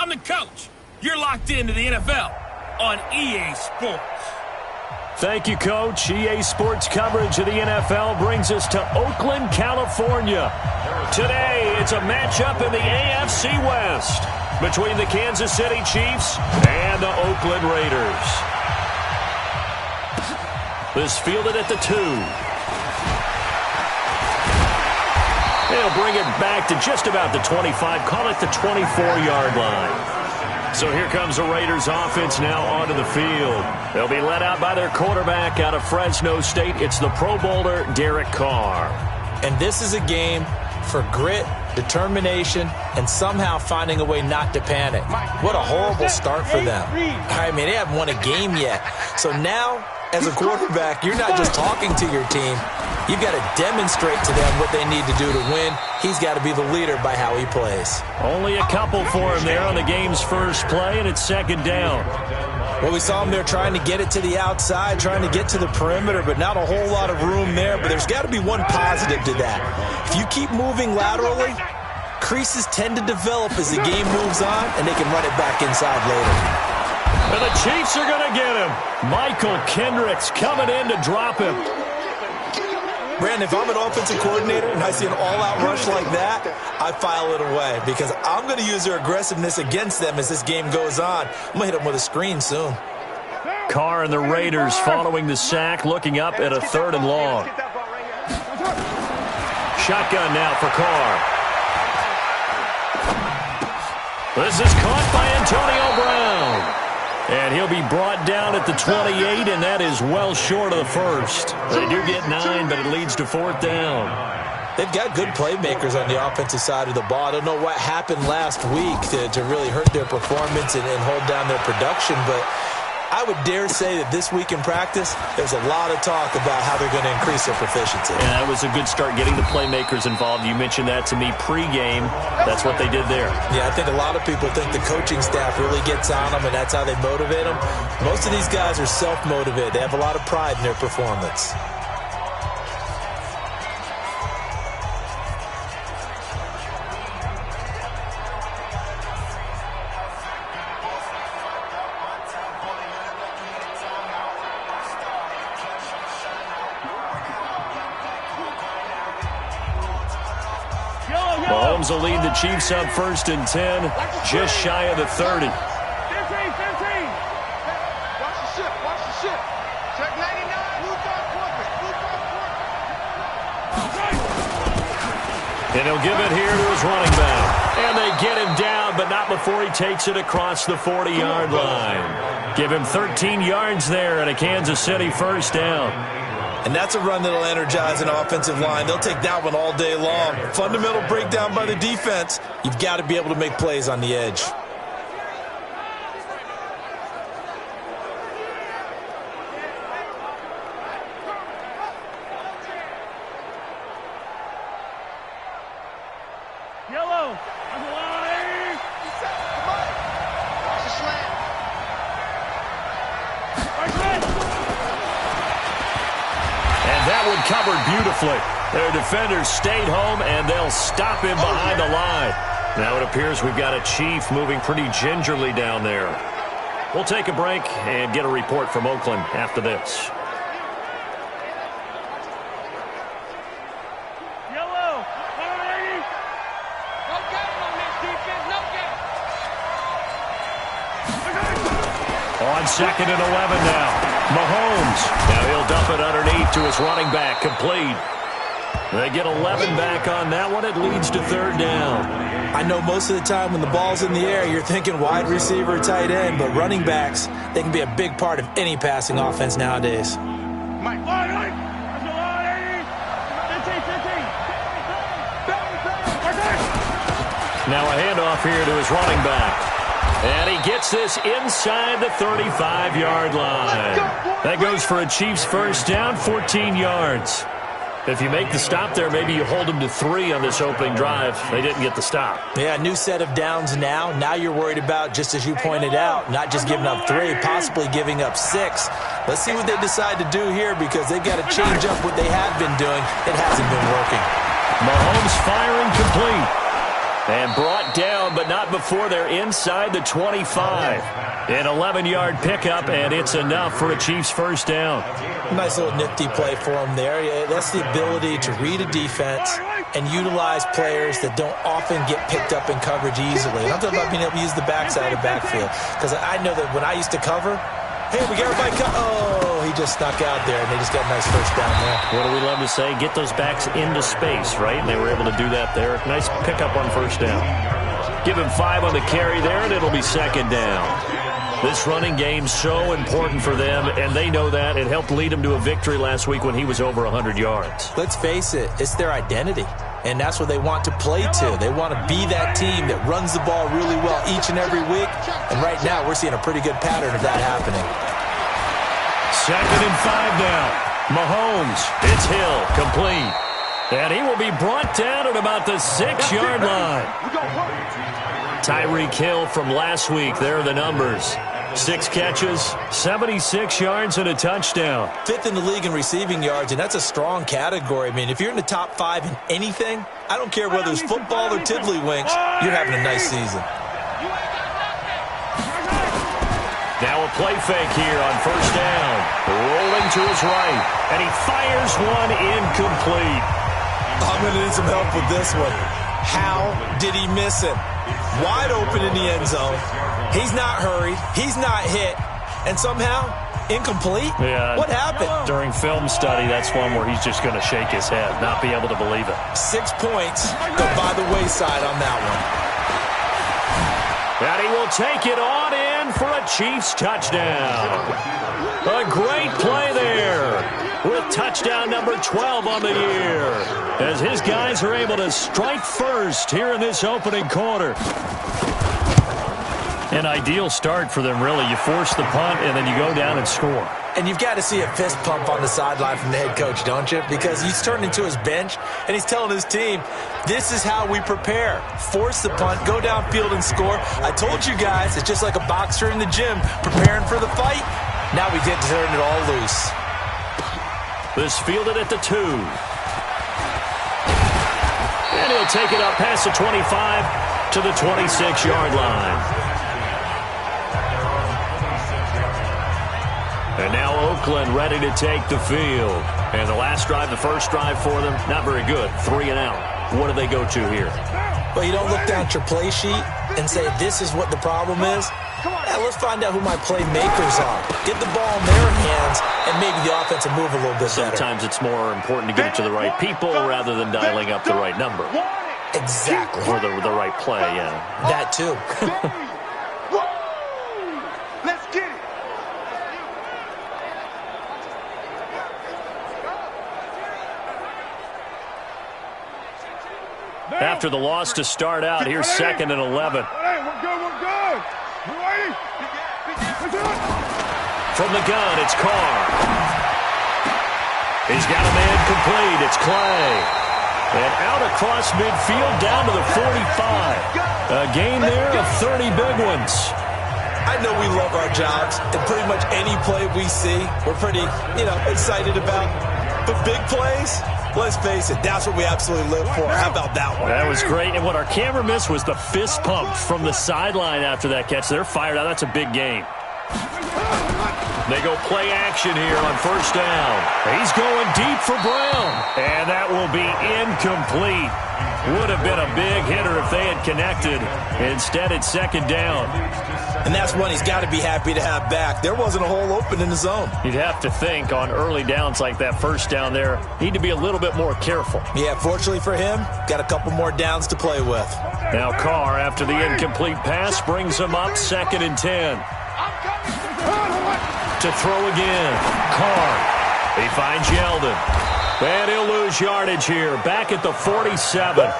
I'm the coach. You're locked into the NFL on EA Sports. Thank you, Coach. EA Sports coverage of the NFL brings us to Oakland, California. Today, it's a matchup in the AFC West between the Kansas City Chiefs and the Oakland Raiders. This fielded at the 2. They'll bring it back to just about the 25, call it the 24-yard line. So here comes the Raiders offense now onto the field. They'll be led out by their quarterback out of Fresno State. It's the Pro Bowler, Derek Carr. And this is a game for grit, determination, and somehow finding a way not to panic. What a horrible start for them. I mean, they haven't won a game yet. So now, as a quarterback, you're not just talking to your team. You've got to demonstrate to them what they need to do to win. He's got to be the leader by how he plays. Only a couple for him there on the game's first play, and it's second down. Well, we saw him there trying to get it to the outside, trying to get to the perimeter, but not a whole lot of room there. But there's got to be one positive to that. If you keep moving laterally, creases tend to develop as the game moves on, and they can run it back inside later. And the Chiefs are going to get him. Michael Kendricks coming in to drop him. Brandon, if I'm an offensive coordinator and I see an all-out rush like that, I file it away because I'm going to use their aggressiveness against them as this game goes on. I'm going to hit them with a screen soon. Carr and the Raiders following the sack, looking up at a 3rd and long. Shotgun now for Carr. This is caught by Antonio Brown. And he'll be brought down at the 28, and that is well short of the first. They do get 9, but it leads to 4th down. They've got good playmakers on the offensive side of the ball. I don't know what happened last week to really hurt their performance and hold down their production, but I would dare say that this week in practice, there's a lot of talk about how they're going to increase their proficiency. And that was a good start getting the playmakers involved. You mentioned that to me pregame. That's what they did there. Yeah, I think a lot of people think the coaching staff really gets on them, and that's how they motivate them. Most of these guys are self-motivated. They have a lot of pride in their performance. Mahomes will lead the Chiefs up 1st and 10, just shy of the 30. 15. Watch the ship. Watch the ship. Check 99. Blue dot corporate. Blue dot corporate. And he'll give it here to his running back. And they get him down, but not before he takes it across the 40-yard line. Give him 13 yards there and a Kansas City 1st down. And that's a run that'll energize an offensive line. They'll take that one all day long. Fundamental breakdown by the defense. You've got to be able to make plays on the edge. Yellow. Watch the slant. That one covered beautifully. Their defenders stayed home, and they'll stop him behind the line. Now it appears we've got a Chief moving pretty gingerly down there. We'll take a break and get a report from Oakland after this. Yellow. No game on this defense. No game. On 2nd and 11 now. Mahomes. Now he'll dump it underneath to his running back. Complete. They get 11 back on that one. It leads to 3rd down. I know most of the time when the ball's in the air, you're thinking wide receiver, tight end, but running backs, they can be a big part of any passing offense nowadays. Mike. Now a handoff here to his running back. And he gets this inside the 35-yard line. That goes for a Chiefs 1st down, 14 yards. If you make the stop there, maybe you hold them to 3 on this opening drive. They didn't get the stop. Yeah, new set of downs now. Now you're worried about, just as you pointed out, not just giving up 3, possibly giving up 6. Let's see what they decide to do here because they've got to change up what they have been doing. It hasn't been working. Mahomes firing complete. And brought down, but not before they're inside the 25. An 11-yard pickup, and it's enough for a Chiefs first down. Nice little nifty play for him there. That's the ability to read a defense and utilize players that don't often get picked up in coverage easily. And I'm talking about being able to use the backside of the backfield. Because I know that when I used to cover, hey, we got everybody oh, he just snuck out there, and they just got a nice first down there. What do we love to say? Get those backs into space, right? And they were able to do that there. Nice pickup on first down. Give him 5 on the carry there, and it'll be second down. This running game's so important for them, and they know that. It helped lead them to a victory last week when he was over 100 yards. Let's face it, it's their identity, and that's what they want to play to. They want to be that team that runs the ball really well each and every week, and right now we're seeing a pretty good pattern of that happening. Second and 5 now. Mahomes, it's Hill, complete. And he will be brought down at about the 6-yard line. Tyreek Hill from last week, there are the numbers. 6 catches, 76 yards, and a touchdown. 5th in the league in receiving yards, and that's a strong category. I mean, if you're in the top 5 in anything, I don't care whether it's football or tiddlywinks, you're having a nice season. Now a play fake here on first down. Rolling to his right, and he fires one incomplete. I'm going to need some help with this one. How did he miss him? Wide open in the end zone. He's not hurried. He's not hit. And somehow, incomplete? Yeah. What happened? During film study, that's one where he's just going to shake his head, not be able to believe it. 6 points go by the wayside on that one. And he will take it on in for a Chiefs touchdown. A great play there with touchdown number 12 on the year as his guys are able to strike first here in this opening quarter. An ideal start for them, really. You force the punt, and then you go down and score. And you've got to see a fist pump on the sideline from the head coach, don't you? Because he's turned into his bench, and he's telling his team, this is how we prepare. Force the punt, go downfield and score. I told you guys, it's just like a boxer in the gym preparing for the fight. Now we get to turn it all loose. This fielded at the 2. And he'll take it up past the 25 to the 26-yard line. And now Oakland ready to take the field. And the last drive, the first drive for them, not very good. 3 and out. What do they go to here? Well, you don't look down at your play sheet and say, this is what the problem is. Now, let's find out who my playmakers are. Get the ball in their hands and maybe the offense will move a little bit better. Sometimes it's more important to get it to the right people rather than dialing up the right number. Exactly. Or the right play, yeah. That too. Let's get it. After the loss to start out, here's 2nd and 11. Hey, we're good, we're good. You ready? From the gun, it's Carr. He's got a man complete. It's Clay. And out across midfield down to the 45. A gain there of 30 big ones. I know we love our jobs, and pretty much any play we see, we're pretty, excited about. But big plays, let's face it, that's what we absolutely live for. How about that one? That was great. And what our camera missed was the fist pump from the sideline after that catch. They're fired out. That's a big gain. They go play action here on first down. He's going deep for Brown. And that will be incomplete. Would have been a big hitter if they had connected. Instead, it's second down. And that's one he's got to be happy to have back. There wasn't a hole open in the zone. You'd have to think on early downs like that first down there, need to be a little bit more careful. Yeah, fortunately for him, got a couple more downs to play with. Now Carr, after the incomplete pass, brings him up 2nd and 10. To throw again. Carr. He finds Yeldon. And he'll lose yardage here. Back at the 47.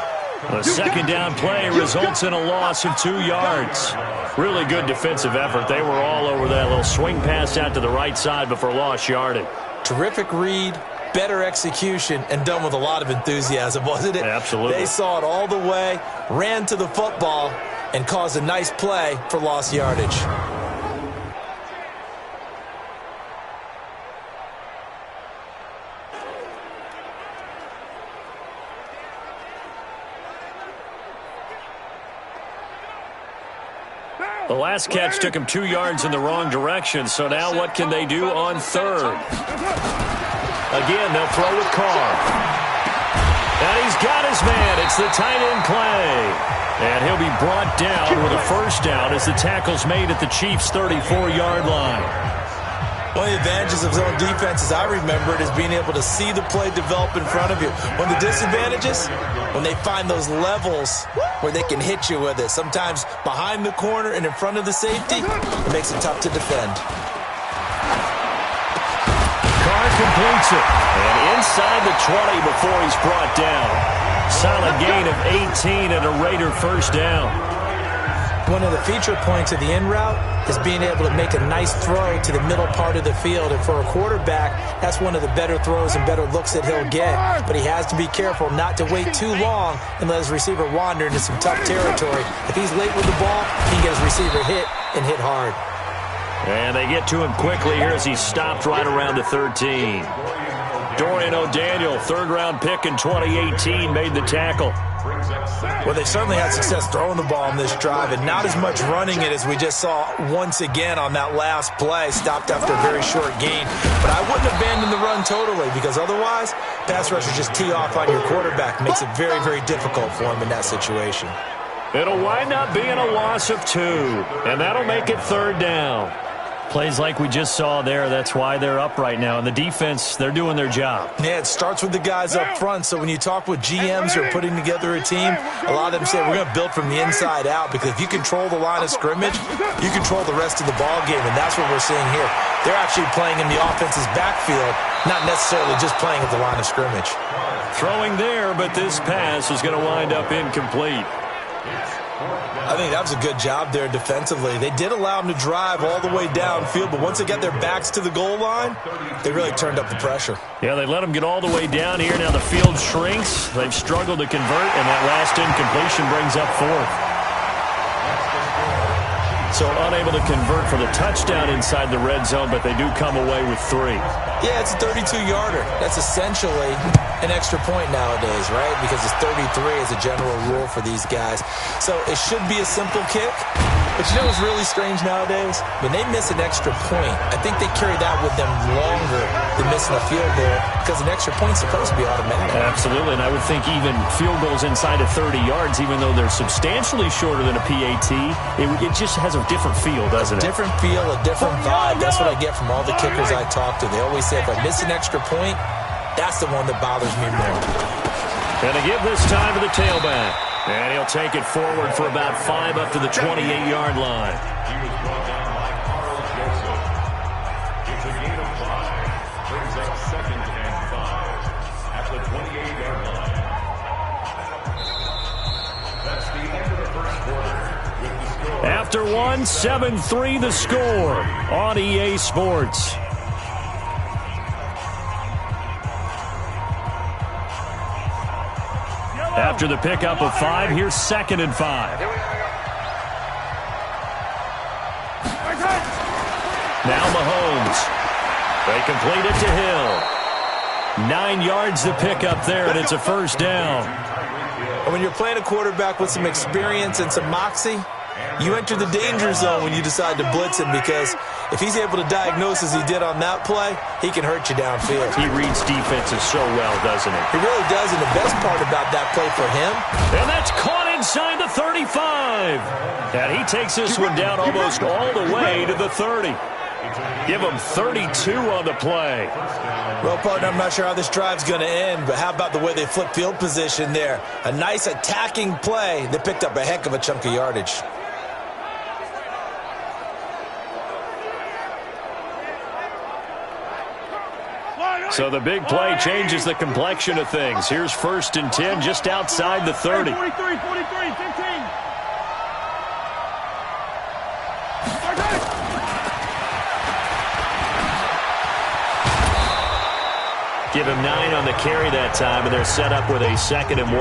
The second down play results in a loss of 2 yards. Really good defensive effort. They were all over that little swing pass out to the right side before lost yardage. Terrific read, better execution, and done with a lot of enthusiasm, wasn't it? Absolutely. They saw it all the way, ran to the football, and caused a nice play for lost yardage. The last catch took him 2 yards in the wrong direction, so now what can they do on third? Again, they'll throw with Carr. And he's got his man. It's the tight end play. And he'll be brought down with a first down as the tackle's made at the Chiefs' 34-yard line. One of the advantages of zone defense, as I remember it, is being able to see the play develop in front of you. One of the disadvantages, when they find those levels where they can hit you with it, sometimes behind the corner and in front of the safety, it makes it tough to defend. Carr completes it. And inside the 20 before he's brought down. Solid gain of 18 and a Raider first down. One of the feature points of the in route is being able to make a nice throw to the middle part of the field. And for a quarterback, that's one of the better throws and better looks that he'll get. But he has to be careful not to wait too long and let his receiver wander into some tough territory. If he's late with the ball, he can get his receiver hit and hit hard. And they get to him quickly here as he's stopped right around the 13. Dorian O'Daniel, third-round pick in 2018, made the tackle. Well, they certainly had success throwing the ball on this drive, and not as much running it as we just saw once again on that last play, stopped after a very short gain. But I wouldn't abandon the run totally, because otherwise, pass rushers just tee off on your quarterback. Makes it very, very difficult for him in that situation. It'll wind up being a loss of 2, and that'll make it third down. Plays like we just saw there, that's why they're up right now. And the defense, they're doing their job. Yeah, it starts with the guys up front. So when you talk with GMs who are putting together a team, a lot of them say we're going to build from the inside out, because if you control the line of scrimmage, you control the rest of the ball game, and that's what we're seeing here. They're actually playing in the offense's backfield, not necessarily just playing at the line of scrimmage. Throwing there, but this pass is going to wind up incomplete. I think that was a good job there defensively. They did allow them to drive all the way downfield, but once they got their backs to the goal line, they really turned up the pressure. Yeah, they let them get all the way down here. Now the field shrinks. They've struggled to convert, and that last incompletion brings up 4th. So unable to convert for the touchdown inside the red zone, but they do come away with 3. Yeah, it's a 32-yarder. That's essentially an extra point nowadays, right? Because it's 33 as a general rule for these guys. So it should be a simple kick. But you know what's really strange nowadays? When they miss an extra point, I think they carry that with them longer than missing a field goal, because an extra point's supposed to be automatic. Absolutely, and I would think even field goals inside of 30 yards, even though they're substantially shorter than a PAT, it just has a different feel, doesn't it? A different feel, a different vibe. That's what I get from all the kickers I talk to. They always say if I miss an extra point, that's the one that bothers me more. And to give this time to the tailback. And he'll take it forward for about 5 up to the 28-yard line. It's a gain of 5. Brings up 2nd and 5 at the 28-yard line. That's the end of the first quarter. With the score. After 1, 7-3 the score on EA Sports. After the pickup of 5, here's 2nd and 5. Now Mahomes. They complete it to Hill. 9 yards to pick up there, and it's a first down. And when you're playing a quarterback with some experience and some moxie, you enter the danger zone when you decide to blitz him, because if he's able to diagnose as he did on that play, he can hurt you downfield. He reads defenses so well, doesn't he? He really does, and the best part about that play for him. And that's caught inside the 35. And he takes this one down almost all the way to the 30. Give him 32 on the play. Well, partner, I'm not sure how this drive's going to end, but how about the way they flip field position there? A nice attacking play that picked up a heck of a chunk of yardage. So the big play changes the complexion of things. Here's 1st and 10 just outside the 30. 43, 15. Give him 9 on the carry that time, and they're set up with a 2nd and 1.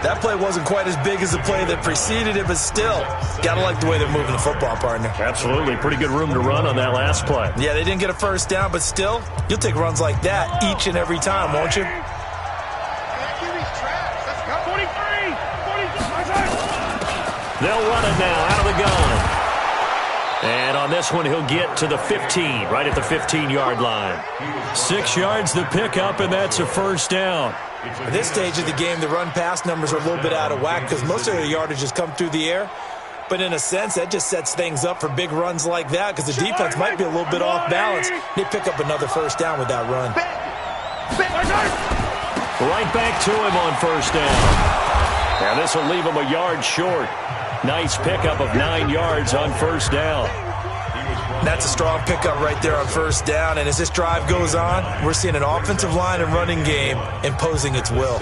That play wasn't quite as big as the play that preceded it, but still, gotta like the way they're moving the football, partner. Absolutely. Pretty good room to run on that last play. Yeah, they didn't get a first down, but still, you'll take runs like that each and every time, won't you? They'll run it now out of the gun. And on this one, he'll get to the 15, right at the 15-yard line. 6 yards the pickup, and that's a first down. At this stage of the game, the run-pass numbers are a little bit out of whack because most of their yardage has come through the air. But in a sense, that just sets things up for big runs like that because the defense might be a little bit off balance. They pick up another first down with that run. Right back to him on first down. Now this will leave him a yard short. Nice pickup of 9 yards on first down. That's a strong pickup right there on first down. And as this drive goes on, we're seeing an offensive line and running game imposing its will.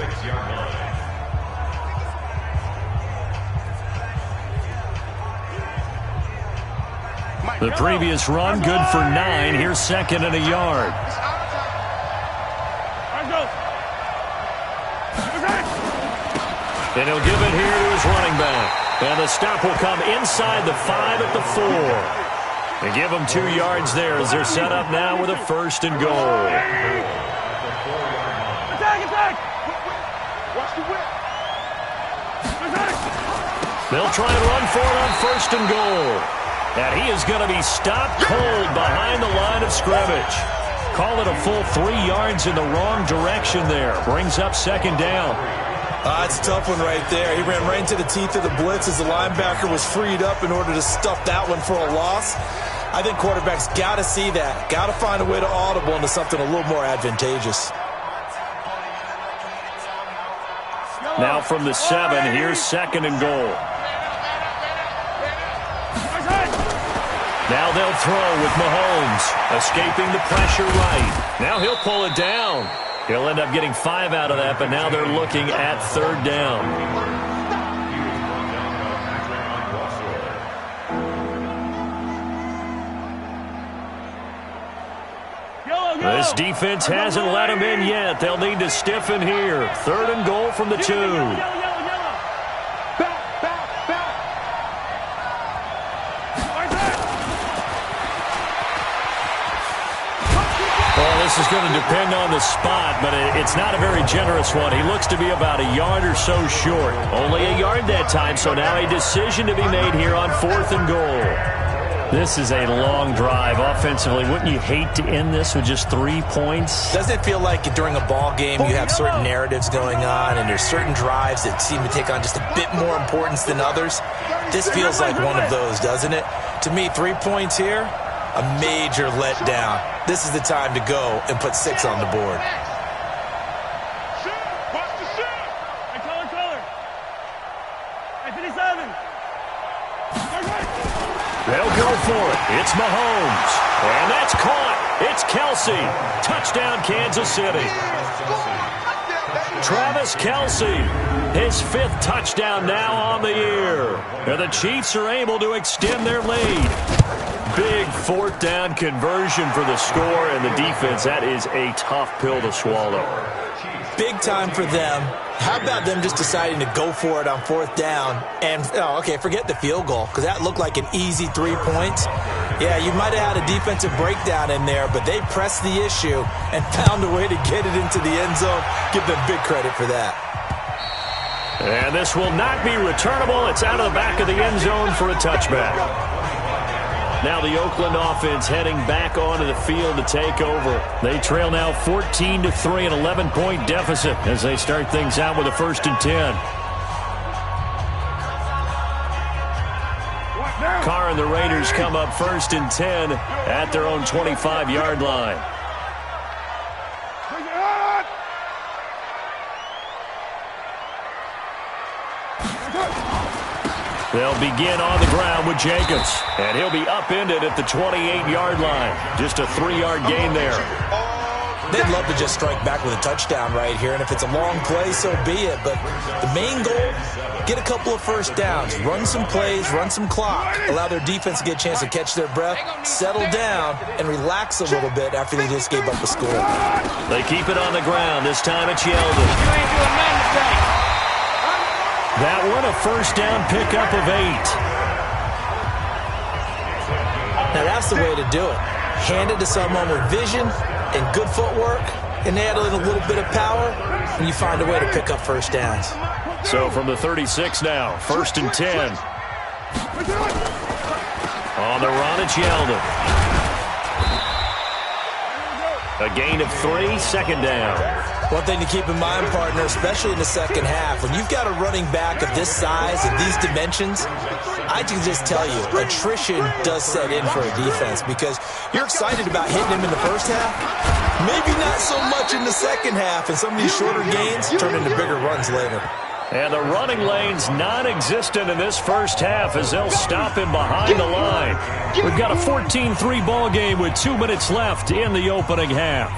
The previous run, good for 9. Here's second and a yard. And he'll give it here to his running back. And the stop will come inside the 5 at the 4. And give them 2 yards there as they're set up now with a first and goal. Attack! Watch the whip. They'll try and run for it on first and goal. And he is going to be stopped cold behind the line of scrimmage. Call it a full 3 yards in the wrong direction there. Brings up second down. It's a tough one right there. He ran right into the teeth of the blitz as the linebacker was freed up in order to stuff that one for a loss. I think quarterbacks got to see that. Got to find a way to audible into something a little more advantageous. Now from the 7, here's second and goal. Now they'll throw with Mahomes, escaping the pressure right. Now he'll pull it down. He'll end up getting 5 out of that, but now they're looking at third down. This defense hasn't let them in yet. They'll need to stiffen here. Third and goal from the 2. This is going to depend on the spot, but it's not a very generous one. He looks to be about a yard or so short. Only a yard that time, so now a decision to be made here on fourth and goal. This is a long drive offensively. Wouldn't you hate to end this with just 3 points? Doesn't it feel like during a ball game you have certain narratives going on and there's certain drives that seem to take on just a bit more importance than others? This feels like one of those, doesn't it? To me, 3 points here, a major letdown. This is the time to go and put 6 on the board. They'll go for it. It's Mahomes. And that's caught. It's Kelce. Touchdown, Kansas City. Travis Kelce, his 5th touchdown now on the year. And the Chiefs are able to extend their lead. Big 4th down conversion for the score, and the defense, that is a tough pill to swallow. Big time for them. How about them just deciding to go for it on 4th down? And, forget the field goal, because that looked like an easy 3 points. Yeah, you might have had a defensive breakdown in there, but they pressed the issue and found a way to get it into the end zone. Give them big credit for that. And this will not be returnable. It's out of the back of the end zone for a touchback. Now the Oakland offense heading back onto the field to take over. They trail now 14-3, an 11-point deficit as they start things out with a 1st and 10. Carr and the Raiders come up 1st and 10 at their own 25-yard line. They'll begin on the ground with Jacobs, and he'll be upended at the 28-yard line. Just a 3-yard gain there. They'd love to just strike back with a touchdown right here, and if it's a long play, so be it. But the main goal, get a couple of 1st downs, run some plays, run some clock, allow their defense to get a chance to catch their breath, settle down, and relax a little bit after they just gave up a score. They keep it on the ground. This time it's Yeldon. You ain't doing nothing today. That one, a 1st down pickup of 8. Now that's the way to do it. Hand it to someone with vision and good footwork, and add in a little bit of power, and you find a way to pick up 1st downs. So from the 36 now, 1st and 10. On the run, it's Yeldon. A gain of 3, second down. One thing to keep in mind, partner, especially in the second half, when you've got a running back of this size and these dimensions, I can just tell you, attrition does set in for a defense because you're excited about hitting him in the first half. Maybe not so much in the second half, and some of these shorter gains turn into bigger runs later. And the running lane's non-existent in this first half as they'll stop him behind the line. We've got a 14-3 ball game with 2 minutes left in the opening half.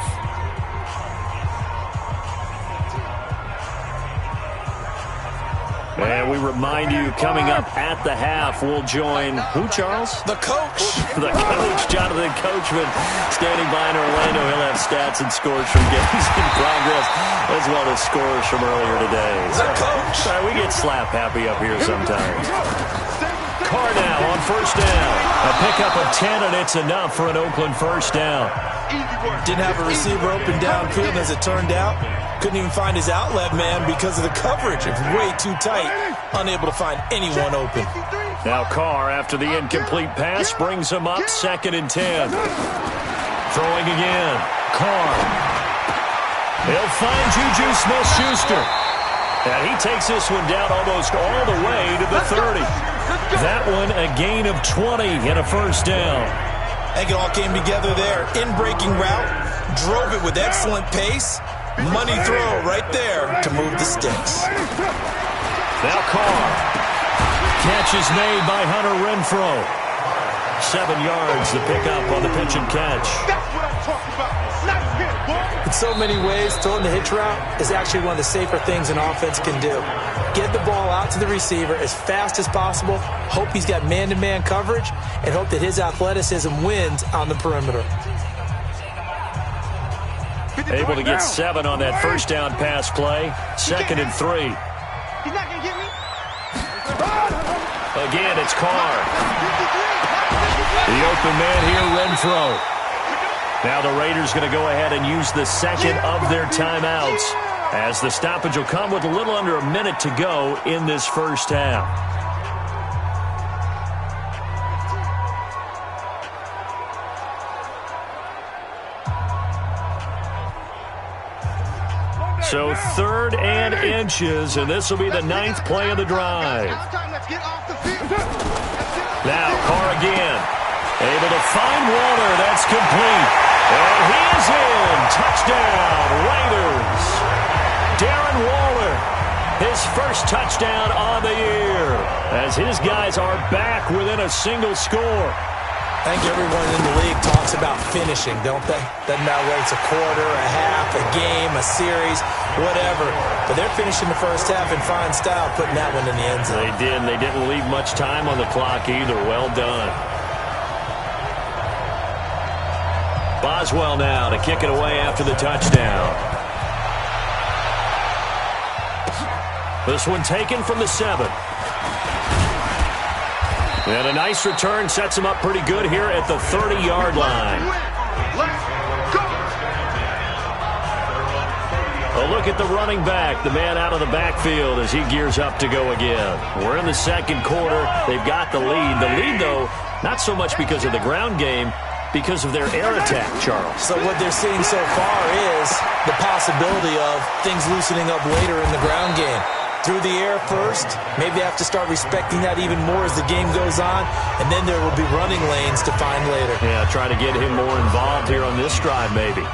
And we remind you, coming up at the half, we'll join who, Charles? The coach. The coach, Jonathan Coachman, standing by in Orlando. He'll have stats and scores from games in progress, as well as scores from earlier today. The coach. Sorry, we get slap happy up here sometimes. Carr now on first down. A pickup of 10, and it's enough for an Oakland first down. Didn't have a receiver open downfield, as it turned out. Couldn't even find his outlet man because of the coverage. It's way too tight. Unable to find anyone open. Now Carr, after the incomplete pass, brings him up 2nd and 10. Throwing again. Carr. He'll find Juju Smith-Schuster. And he takes this one down almost all the way to the 30. That one a gain of 20 and a first down. I think it all came together there. In-breaking route. Drove it with excellent pace. Money throw right there to move the sticks. Now Carr. Catch is made by Hunter Renfrow. 7 yards to pick up on the pitch and catch. That's what I'm talking about. Nice hit, boy. In so many ways, throwing the hitch route is actually one of the safer things an offense can do. Get the ball out to the receiver as fast as possible, hope he's got man-to-man coverage, and hope that his athleticism wins on the perimeter. Able to get 7 on that first down pass play. 2nd and 3. He's not going to get me. Again, it's Carr. The open man here, Renfrow. Now the Raiders going to go ahead and use the second of their timeouts, as the stoppage will come with a little under a minute to go in this first half. So 3rd and inches, and this will be the 9th play of the drive. Now Carr again. Able to find Waller. That's complete. And he is in. Touchdown, Raiders. Darren Waller, his first touchdown on the year, as his guys are back within a single score. I think everyone in the league talks about finishing, don't they? Doesn't matter whether it's a quarter, a half, a game, a series, whatever. But they're finishing the first half in fine style, putting that one in the end zone. They did, and they didn't leave much time on the clock either. Well done. Boswell now to kick it away after the touchdown. This one taken from the 7. And a nice return sets him up pretty good here at the 30-yard line. A look at the running back, the man out of the backfield as he gears up to go again. We're in the second quarter. They've got the lead. The lead, though, not so much because of the ground game, because of their air attack, Charles. So what they're seeing so far is the possibility of things loosening up later in the ground game. Through the air first, maybe they have to start respecting that even more as the game goes on, and then there will be running lanes to find later. Yeah, try to get him more involved here on this drive, maybe.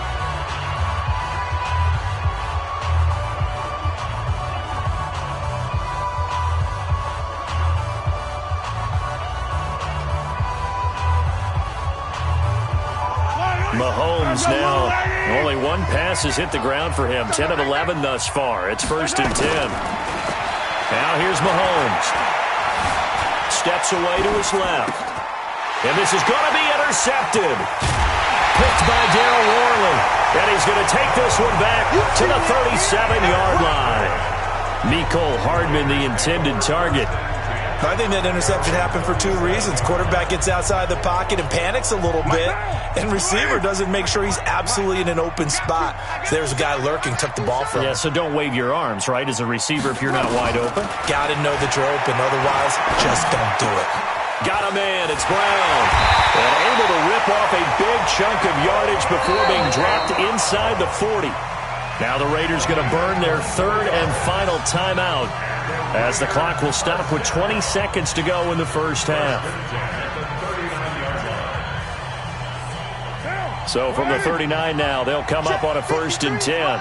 Mahomes now, only one pass has hit the ground for him. 10 of 11 thus far. It's 1st and 10. Now here's Mahomes. Steps away to his left. And this is going to be intercepted. Picked by Darryl Worley. And he's going to take this one back to the 37-yard line. Mecole Hardman, the intended target. I think that interception happened for two reasons. Quarterback gets outside the pocket and panics a little bit, and receiver doesn't make sure he's absolutely in an open spot. So there's a guy lurking, took the ball from him. Yeah, so don't wave your arms, right, as a receiver if you're not wide open. Got to know that you're open. Otherwise, just don't do it. Got a man. It's Brown. And able to rip off a big chunk of yardage before being dropped inside the 40. Now the Raiders going to burn their third and final timeout as the clock will stop with 20 seconds to go in the first half. So from the 39 now, they'll come up on a 1st and 10.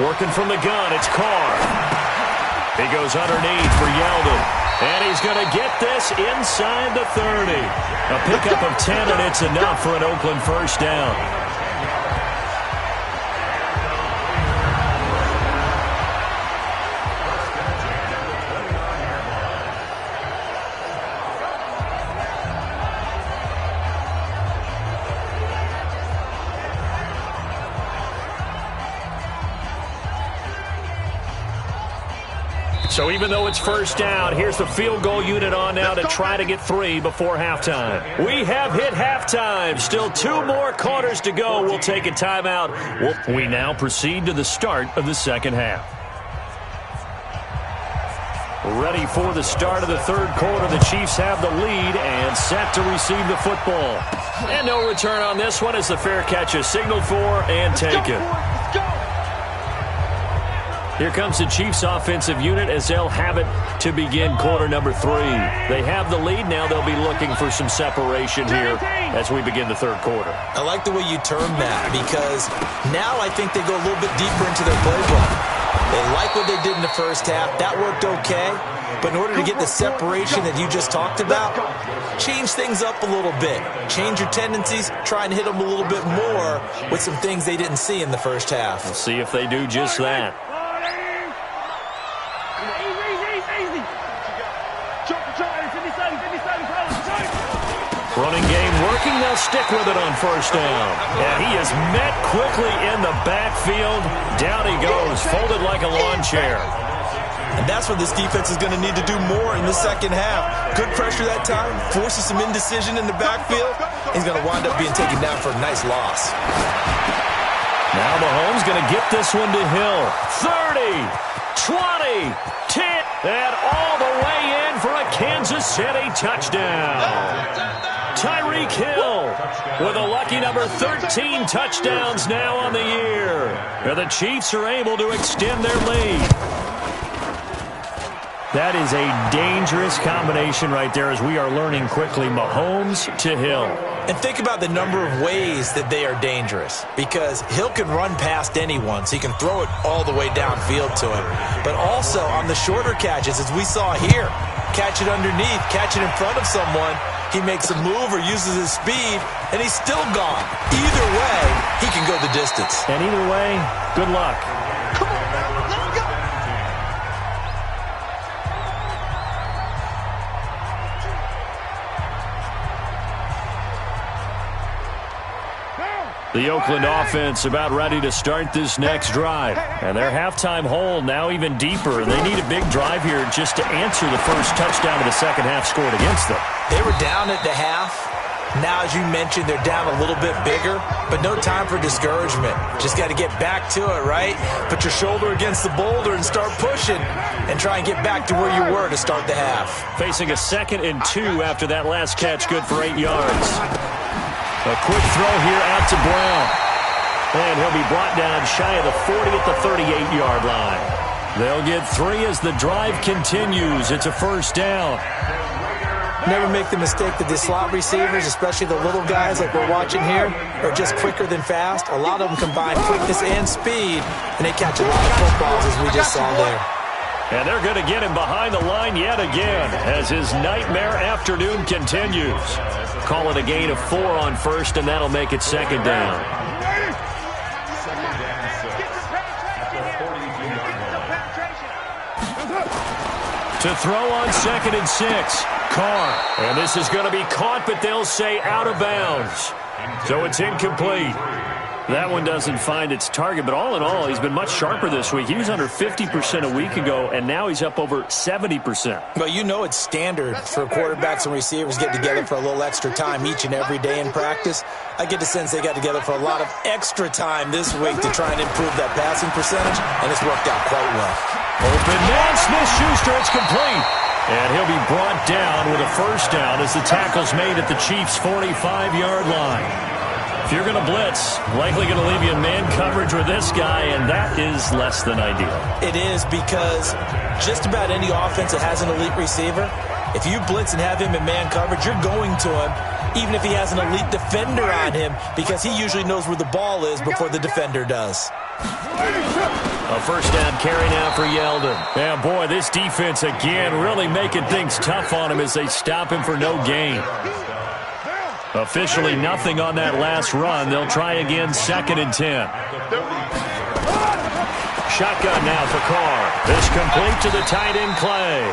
Working from the gun, it's Carr. He goes underneath for Yeldon. And he's going to get this inside the 30. A pickup of 10, and it's enough for an Oakland first down. So even though it's first down, here's the field goal unit on now to try to get 3 before halftime. We have hit halftime. Still 2 more quarters to go. We'll take a timeout. We now proceed to the start of the second half. Ready for the start of the third quarter. The Chiefs have the lead and set to receive the football. And no return on this one as the fair catch is signaled for and taken. Here comes the Chiefs offensive unit as they'll have it to begin quarter number 3. They have the lead. Now they'll be looking for some separation here as we begin the third quarter. I like the way you term that because now I think they go a little bit deeper into their playbook. They like what they did in the first half. That worked okay. But in order to get the separation that you just talked about, change things up a little bit. Change your tendencies. Try and hit them a little bit more with some things they didn't see in the first half. We'll see if they do just that. Running game working. They'll stick with it on first down. And he is met quickly in the backfield. Down he goes, folded like a lawn chair. And that's what this defense is going to need to do more in the second half. Good pressure that time, forces some indecision in the backfield. He's going to wind up being taken down for a nice loss. Now Mahomes going to get this one to Hill. 30, 20, 10, and all the way in for a Kansas City touchdown. Tyreek Hill with a lucky number 13 touchdowns now on the year. And the Chiefs are able to extend their lead. That is a dangerous combination right there as we are learning quickly. Mahomes to Hill. And think about the number of ways that they are dangerous because Hill can run past anyone, so he can throw it all the way downfield to him. But also on the shorter catches, as we saw here, catch it underneath, catch it in front of someone, he makes a move or uses his speed, and he's still gone. Either way, he can go the distance. And either way, good luck. Come on, man. Let's go. The Oakland offense about ready to start this next drive. And their halftime hole now even deeper. And they need a big drive here just to answer the first touchdown of the second half scored against them. They were down at the half. Now, as you mentioned, they're down a little bit bigger, but no time for discouragement. Just got to get back to it, right? Put your shoulder against the boulder and start pushing and try and get back to where you were to start the half. Facing a 2nd and 2 after that last catch, good for 8 yards. A quick throw here out to Brown. And he'll be brought down shy of the 40 at the 38-yard line. They'll get 3 as the drive continues. It's a first down. Never make the mistake that the slot receivers, especially the little guys like we're watching here, are just quicker than fast. A lot of them combine quickness and speed, and they catch a lot of footballs as we just saw there. And they're going to get him behind the line yet again as his nightmare afternoon continues. Call it a gain of 4 on first, and that'll make it second down. To throw on 2nd and 6, Carr. And this is going to be caught, but they'll say out of bounds. So it's incomplete. That one doesn't find its target, but all in all, he's been much sharper this week. He was under 50% a week ago, and now he's up over 70%. Well, you know it's standard for quarterbacks and receivers get together for a little extra time each and every day in practice. I get the sense they got together for a lot of extra time this week to try and improve that passing percentage, and it's worked out quite well. Open man, Smith-Schuster, it's complete. And he'll be brought down with a first down as the tackle's made at the Chiefs' 45-yard line. If you're going to blitz, likely going to leave you in man coverage with this guy, and that is less than ideal. It is, because just about any offense that has an elite receiver, if you blitz and have him in man coverage, you're going to him, even if he has an elite defender on him, because he usually knows where the ball is before the defender does. A first down carry now for Yeldon. And boy, this defense again really making things tough on him as they stop him for no gain. Officially nothing on that last run. They'll try again, 2nd and 10. Shotgun now for Carr. This complete to the tight end Clay.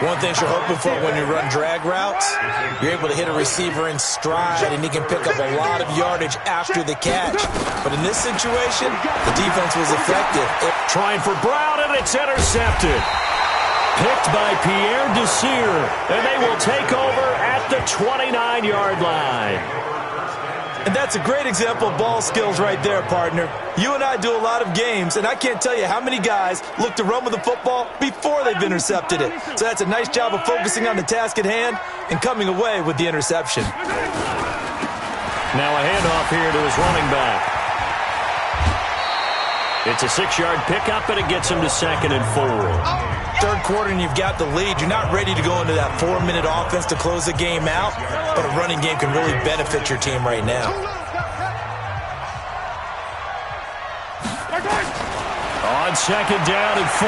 One thing you're hoping for when you run drag routes, you're able to hit a receiver in stride, and he can pick up a lot of yardage after the catch. But in this situation, the defense was effective. Trying for Brown, and it's intercepted. Picked by Pierre Desir, and they will take over at the 29-yard line. And that's a great example of ball skills right there, partner. You and I do a lot of games, and I can't tell you how many guys look to run with the football before they've intercepted it. So that's a nice job of focusing on the task at hand and coming away with the interception. Now a handoff here to his running back. It's a 6-yard pickup, and it gets him to 2nd and 4. Third quarter and you've got the lead. You're not ready to go into that 4-minute offense to close the game out, but a running game can really benefit your team right now. On 2nd down and 4,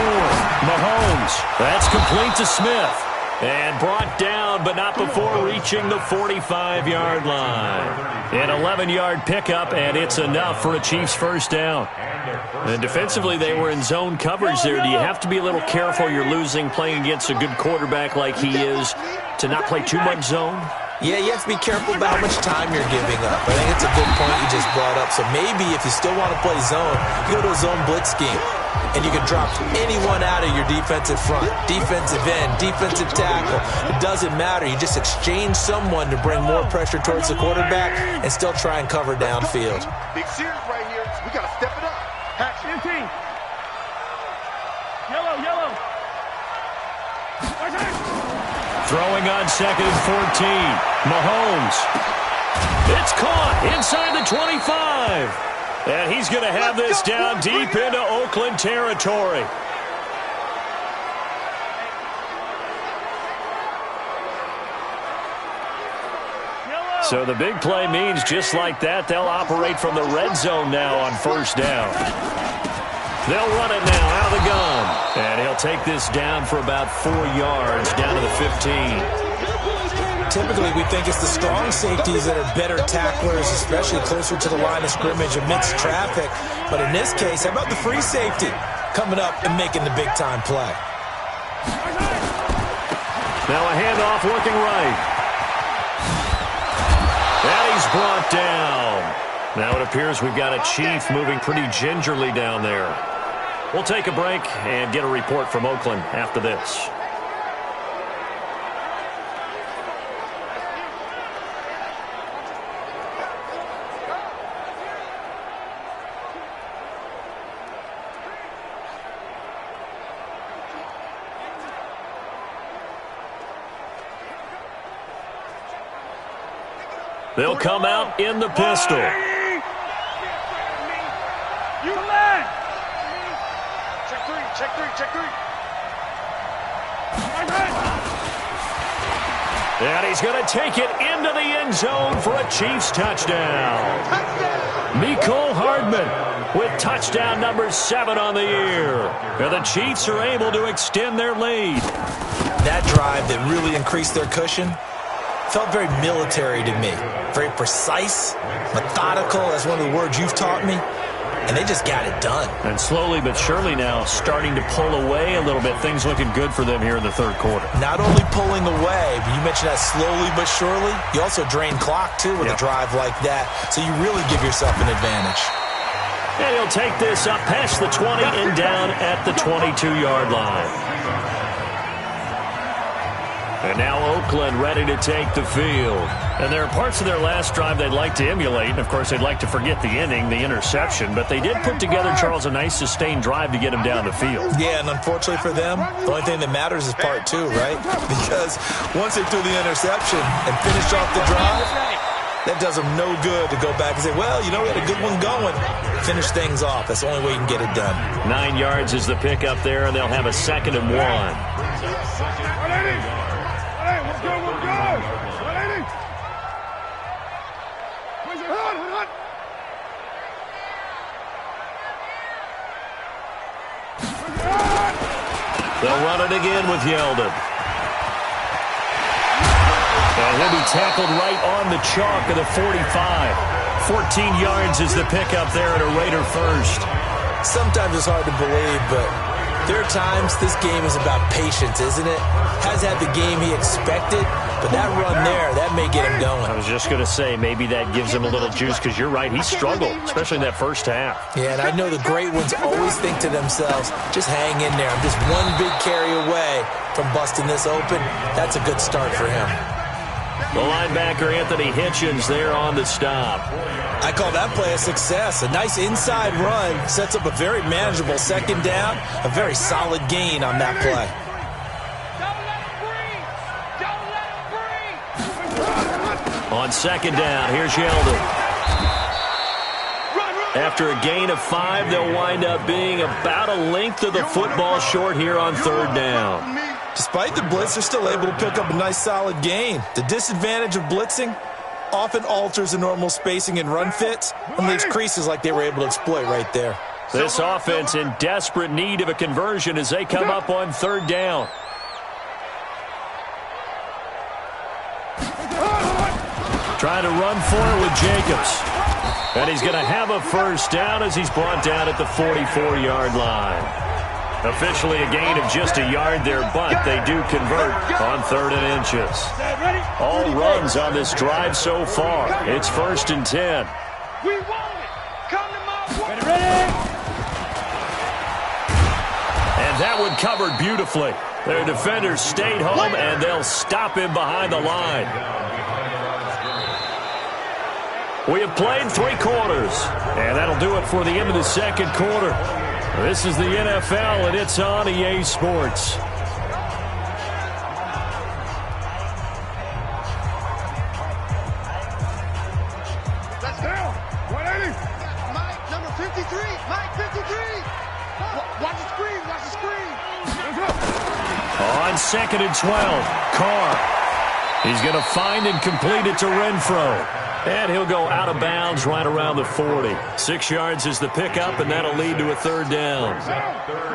Mahomes. That's complete to Smith. And brought down, but not before reaching the 45-yard line. An 11-yard pickup, and it's enough for a Chiefs first down. And defensively, they were in zone coverage there. Do you have to be a little careful? You're losing playing against a good quarterback like he is to not play too much zone? Yeah, you have to be careful about how much time you're giving up. I think it's a good point you just brought up. So maybe if you still want to play zone, you go to a zone blitz scheme. And you can drop anyone out of your defensive front, defensive end, defensive tackle. It doesn't matter. You just exchange someone to bring more pressure towards the quarterback and still try and cover downfield. Big series right here. We got to step it up. Hatch 15. Yellow. Throwing on 2nd and 14. Mahomes. It's caught inside the 25. And he's going to have this down deep into Oakland territory. So the big play means just like that, they'll operate from the red zone now on first down. They'll run it now out of the gun. And he'll take this down for about 4 yards down to the 15. Typically, we think it's the strong safeties that are better tacklers, especially closer to the line of scrimmage amidst traffic. But in this case, how about the free safety coming up and making the big-time play? Now a handoff working right. And he's brought down. Now it appears we've got a Chief moving pretty gingerly down there. We'll take a break and get a report from Oakland after this. They'll come out in the pistol. You land. Check three. And he's going to take it into the end zone for a Chiefs touchdown. Mecole Hardman with touchdown number 7 on the year. And the Chiefs are able to extend their lead. That drive that really increased their cushion felt very military to me. Very precise, methodical, that's one of the words you've taught me. and they just got it done. And slowly but surely now starting to pull away a little bit. Things looking good for them here in the third quarter. Not only pulling away, but you mentioned that slowly but surely. You also drain clock, too, with a drive like that. So you really give yourself an advantage. And he'll take this up past the 20 and down at the 22-yard line. And now Oakland ready to take the field. And there are parts of their last drive they'd like to emulate. And, of course, they'd like to forget the inning, the interception. But they did put together, Charles, a nice sustained drive to get them down the field. Yeah, and unfortunately for them, the only thing that matters is part two, right? Because once they threw the interception and finished off the drive, that does them no good to go back and say, well, you know, we had a good one going. Finish things off. That's the only way you can get it done. 9 yards is the pickup there, and they'll have a 2nd and 1. They'll run it again with Yeldon. And he'll be tackled right on the chalk of the 45. 14 yards is the pickup there at a Raider first. Sometimes it's hard to believe, but there are times this game is about patience, isn't it? Has had the game he expected, but that run there, that may get him going. I was just going to say, maybe that gives him a little juice, because you're right, he struggled, especially in that first half. Yeah, and I know the great ones always think to themselves, just hang in there. I'm just one big carry away from busting this open. That's a good start for him. The linebacker, Anthony Hitchens, there on the stop. I call that play a success. A nice inside run sets up a very manageable 2nd down, a very solid gain on that play. On 2nd down, here's Yeldon. After a gain of 5, they'll wind up being about a length of the football short here on 3rd down. Despite the blitz, they're still able to pick up a nice solid gain. The disadvantage of blitzing often alters the normal spacing and run fits and leaves creases like they were able to exploit right there. This offense in desperate need of a conversion as they come up on 3rd down. Trying to run for it with Jacobs. And he's going to have a 1st down as he's brought down at the 44-yard line. Officially a gain of just a yard there, but they do convert on 3rd and inches. All runs on this drive so far. It's 1st and 10. We want it. Come to my way. And that one covered beautifully. Their defenders stayed home, and they'll stop him behind the line. We have played 3 quarters, and that'll do it for the end of the 2nd quarter. This is the NFL, and it's on EA Sports. Let's go. 180. Mike, number 53. Mike, 53. Watch the screen. Watch the screen. On 2nd and 12, Carr. He's going to find and complete it to Renfro. And he'll go out of bounds right around the 40. 6 yards is the pickup, and that'll lead to a 3rd down.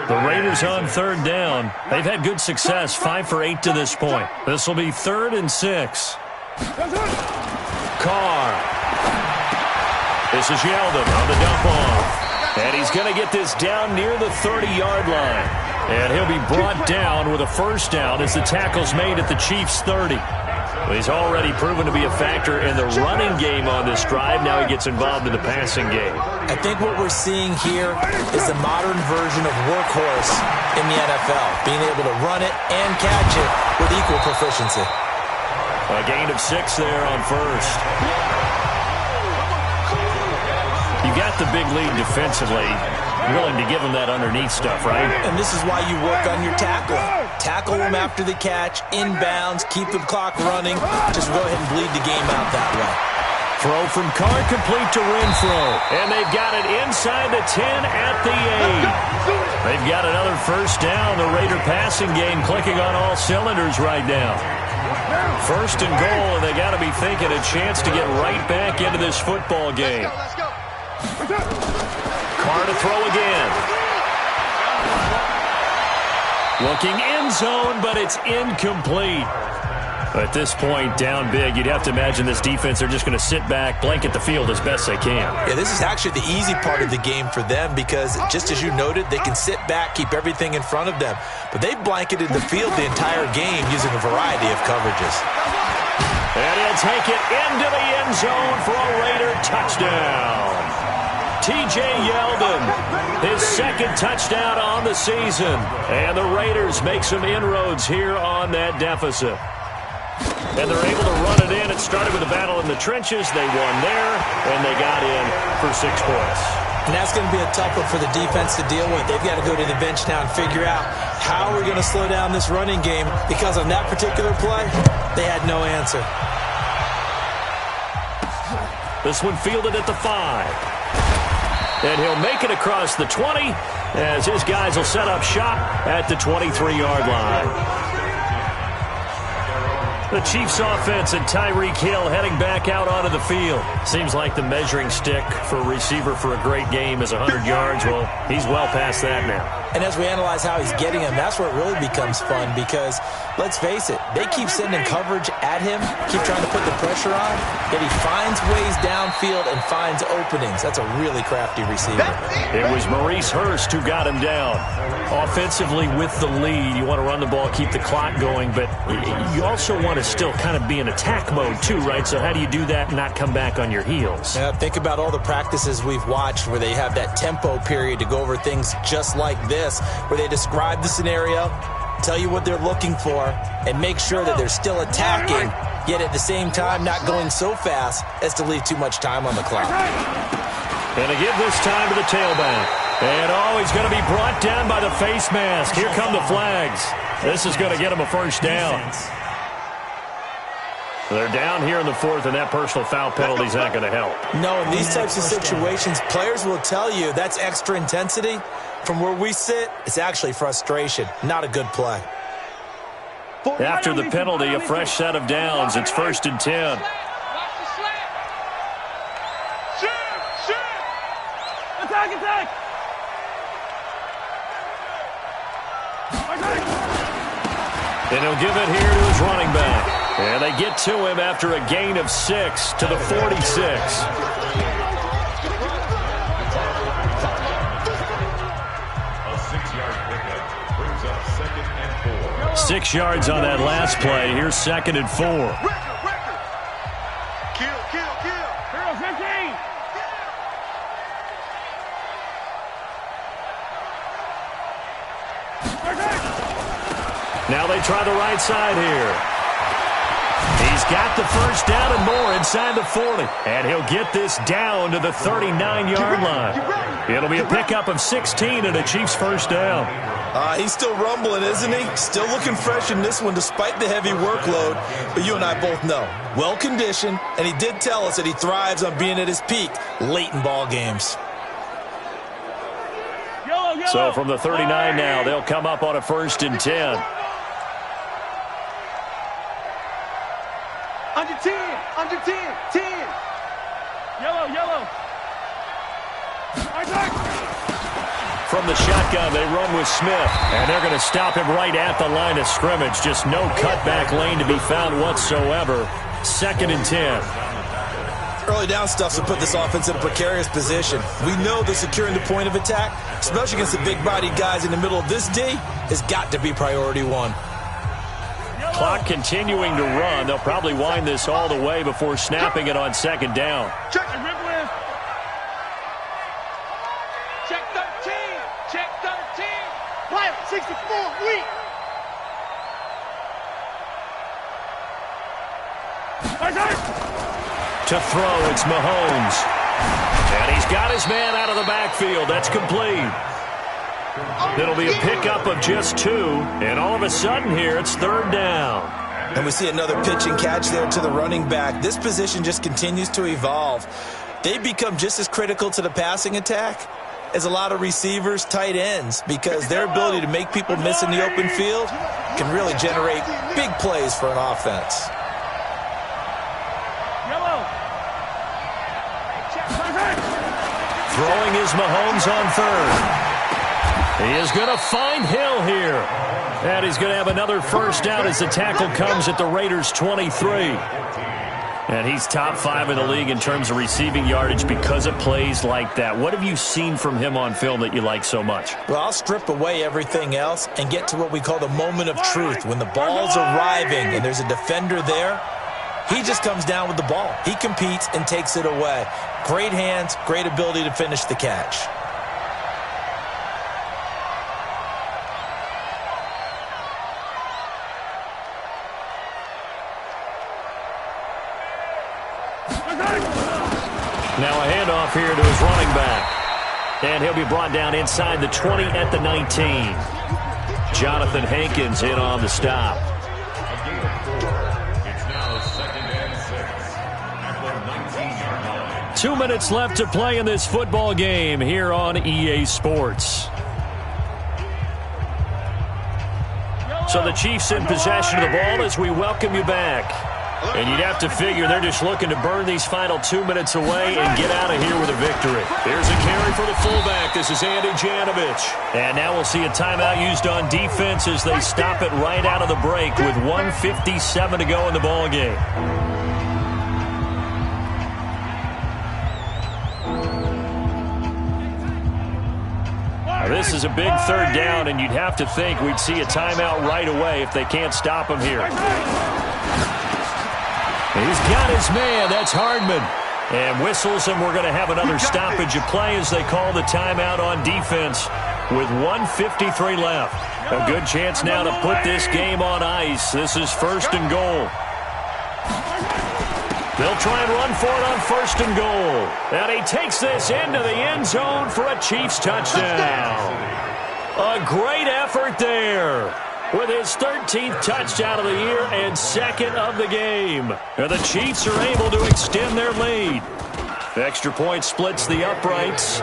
The Raiders on 3rd down. They've had good success, 5 for 8 to this point. This will be 3rd and 6. Carr. This is Yeldon on the dump off. And he's going to get this down near the 30-yard line. And he'll be brought down with a 1st down as the tackle's made at the Chiefs' 30. He's already proven to be a factor in the running game on this drive. Now he gets involved in the passing game. I think what we're seeing here is the modern version of workhorse in the NFL, being able to run it and catch it with equal proficiency. A gain of 6 there on 1st. You got the big lead defensively. Willing to give him that underneath stuff, right? And this is why you work on your tackling. Tackle him after the catch, inbounds, keep the clock running. Just go ahead and bleed the game out that way. Throw from Carr complete to Renfro. And they've got it inside the 10 at the 8. They've got another 1st down. The Raider passing game clicking on all cylinders right now. 1st and goal, and they got to be thinking a chance to get right back into this football game. Let's go. Carr to throw again. Looking end zone, but it's incomplete. At this point, down big, you'd have to imagine this defense, they're just going to sit back, blanket the field as best they can. Yeah, this is actually the easy part of the game for them because, just as you noted, they can sit back, keep everything in front of them. But they've blanketed the field the entire game using a variety of coverages. And he'll take it into the end zone for a Raider touchdown. T.J. Yeldon, his second touchdown on the season. And the Raiders make some inroads here on that deficit. And they're able to run it in. It started with a battle in the trenches. They won there, and they got in for 6 points. And that's going to be a tough one for the defense to deal with. They've got to go to the bench now and figure out how we're going to slow down this running game because on that particular play, they had no answer. This one fielded at the 5. And he'll make it across the 20 as his guys will set up shop at the 23-yard line. The Chiefs offense and Tyreek Hill heading back out onto the field. Seems like the measuring stick for a receiver for a great game is 100 yards. Well, he's well past that now. And as we analyze how he's getting them, that's where it really becomes fun because, let's face it, they keep sending coverage at him, keep trying to put the pressure on, yet he finds ways downfield and finds openings. That's a really crafty receiver. It was Maurice Hurst who got him down. Offensively with the lead, you want to run the ball, keep the clock going, but you also want to still kind of be in attack mode too, right? So how do you do that and not come back on your heels? Yeah, think about all the practices we've watched where they have that tempo period to go over things just like this, where they describe the scenario, tell you what they're looking for, and make sure that they're still attacking, yet at the same time not going so fast as to leave too much time on the clock. And to give this time to the tailback. And he's going to be brought down by the face mask. Here come the flags. This is going to get him a first down. They're down here in the 4th, and that personal foul penalty is not going to help. No, in these types of situations, players will tell you that's extra intensity. From where we sit, it's actually frustration, not a good play. After the penalty, a fresh set of downs. It's 1st and 10. Attack! And he'll give it here to his running back. And they get to him after a gain of 6 to the 46. A 6-yard pickup brings up 2nd and 4. 6 yards on that last play. Here's 2nd and 4. Hero 15! Now they try the right side here. He's got the first down and more inside the 40. And he'll get this down to the 39-yard line. It'll be a pickup of 16 and a Chiefs first down. He's still rumbling, isn't he? Still looking fresh in this one despite the heavy workload. But you and I both know, well-conditioned, and he did tell us that he thrives on being at his peak late in ball games. So from the 39 now, they'll come up on a 1st and 10. Under 10. Yellow. From the shotgun, they run with Smith, and they're going to stop him right at the line of scrimmage. Just no cutback lane to be found whatsoever. 2nd and 10. Early down stuff to put this offense in a precarious position. We know that securing the point of attack, especially against the big-bodied guys in the middle of this D, has got to be priority 1. Clock continuing to run. They'll probably wind this all the way before snapping it on 2nd down. Check 13. Play 64. Weak. To throw, it's Mahomes. And he's got his man out of the backfield. That's complete. It'll be a pickup of just 2. And all of a sudden here, it's 3rd down. And we see another pitch and catch there to the running back. This position just continues to evolve. They become just as critical to the passing attack as a lot of receivers, tight ends, because their ability to make people miss in the open field can really generate big plays for an offense. Throwing is Mahomes on 3rd. He is going to find Hill here. And he's going to have another first down as the tackle comes at the Raiders' 23. And he's top 5 in the league in terms of receiving yardage because of plays like that. What have you seen from him on film that you like so much? Well, I'll strip away everything else and get to what we call the moment of truth. When the ball's arriving and there's a defender there, he just comes down with the ball. He competes and takes it away. Great hands, great ability to finish the catch. Now a handoff here to his running back. And he'll be brought down inside the 20 at the 19. Jonathan Hankins in on the stop. It's now 2nd and 6 at the 19-yard line. 2 minutes left to play in this football game here on EA Sports. So the Chiefs in possession of the ball as we welcome you back. And you'd have to figure they're just looking to burn these final 2 minutes away and get out of here with a victory. Here's a carry for the fullback. This is Andy Janovich. And now we'll see a timeout used on defense as they stop it right out of the break with 1:57 to go in the ball game. Now this is a big third down, and you'd have to think we'd see a timeout right away if they can't stop him here. He's got his man. That's Hardman. And whistles, and we're going to have another stoppage of play as they call the timeout on defense with 1:53 left. A good chance now to put this game on ice. This is 1st and goal. They'll try and run for it on 1st and goal. And he takes this into the end zone for a Chiefs touchdown. A great effort there, with his 13th touchdown of the year and 2nd of the game. And the Chiefs are able to extend their lead. The extra point splits the uprights.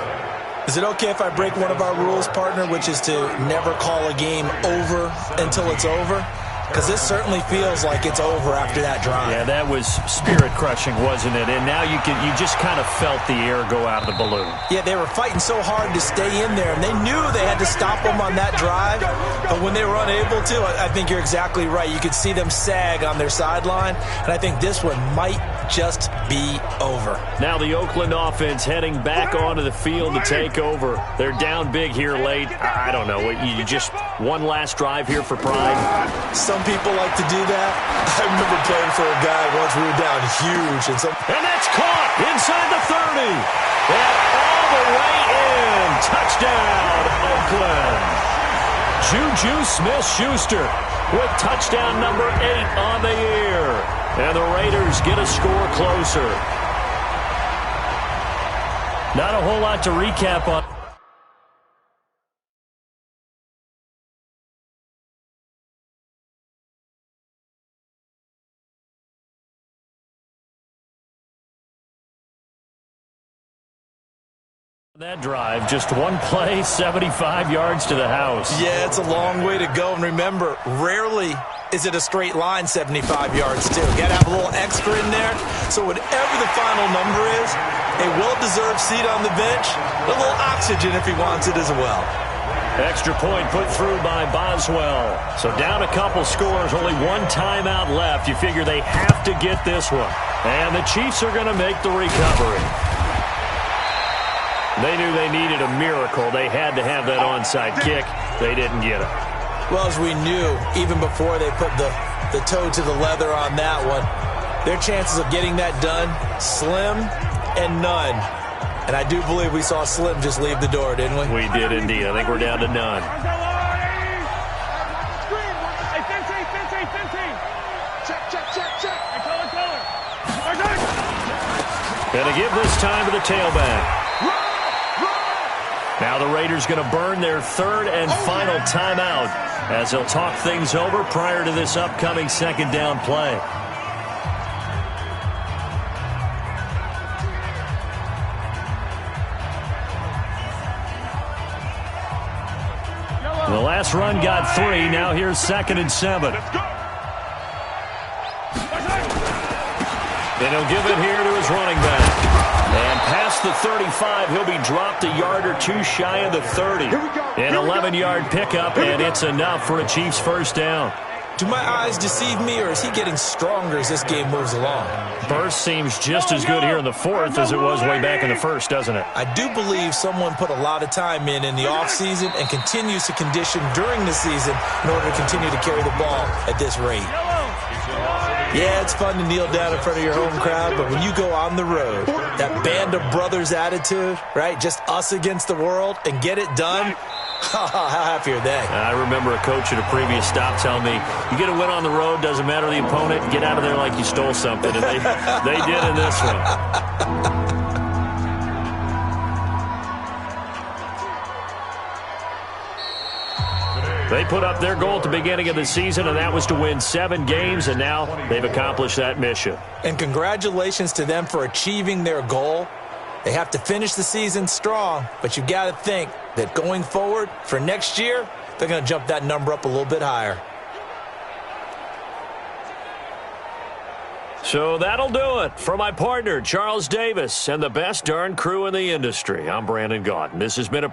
Is it okay if I break one of our rules, partner, which is to never call a game over until it's over? Because this certainly feels like it's over after that drive. Yeah, that was spirit-crushing, wasn't it? And now you just kind of felt the air go out of the balloon. Yeah, they were fighting so hard to stay in there, and they knew they had to stop them on that drive. But when they were unable to, I think you're exactly right. You could see them sag on their sideline, and I think this one might just be over. Now the Oakland offense heading back onto the field to take over. They're down big here late. I don't know. You just one last drive here for pride. Some people like to do that. I remember playing for a guy once we were down huge. And that's caught inside the 30. And all the way in. Touchdown, Oakland. Juju Smith-Schuster with touchdown number 8 on the year. And the Raiders get a score closer. Not a whole lot to recap on. That drive, just one play, 75 yards to the house. Yeah, it's a long way to go. And remember, rarely is it a straight line 75 yards, too. Got to have a little extra in there. So whatever the final number is, a well-deserved seat on the bench, a little oxygen if he wants it as well. Extra point put through by Boswell. So down a couple scores, only one timeout left. You figure they have to get this one. And the Chiefs are going to make the recovery. They knew they needed a miracle. They had to have that onside kick. They didn't get it. Well, as we knew, even before they put the toe to the leather on that one, their chances of getting that done, slim and none. And I do believe we saw Slim just leave the door, didn't we? We did indeed. I think we're down to none. Gonna give this time to the tailback. Now the Raiders going to burn their 3rd and final timeout as they'll talk things over prior to this upcoming 2nd down play. The last run got 3. Now here's 2nd and 7. And he'll give it here to his running back. And Past the 35, he'll be dropped a yard or two shy of the 30. An 11-yard pickup, and it's enough for a Chiefs first down. Do my eyes deceive me, or is he getting stronger as this game moves along? Burst seems just as good here in the fourth as it was way back in the first, doesn't it? I do believe someone put a lot of time in the offseason and continues to condition during the season in order to continue to carry the ball at this rate. Yeah, it's fun to kneel down in front of your home crowd, but when you go on the road, that band of brothers attitude, right, just us against the world, and get it done, how happy are they? I remember a coach at a previous stop telling me, you get a win on the road, doesn't matter the opponent, get out of there like you stole something. And they did in this one. They put up their goal at the beginning of the season, and that was to win 7 games, and now they've accomplished that mission. And congratulations to them for achieving their goal. They have to finish the season strong, but you got to think that going forward for next year, they're going to jump that number up a little bit higher. So that'll do it for my partner, Charles Davis, and the best darn crew in the industry. I'm Brandon Gaudin. This has been a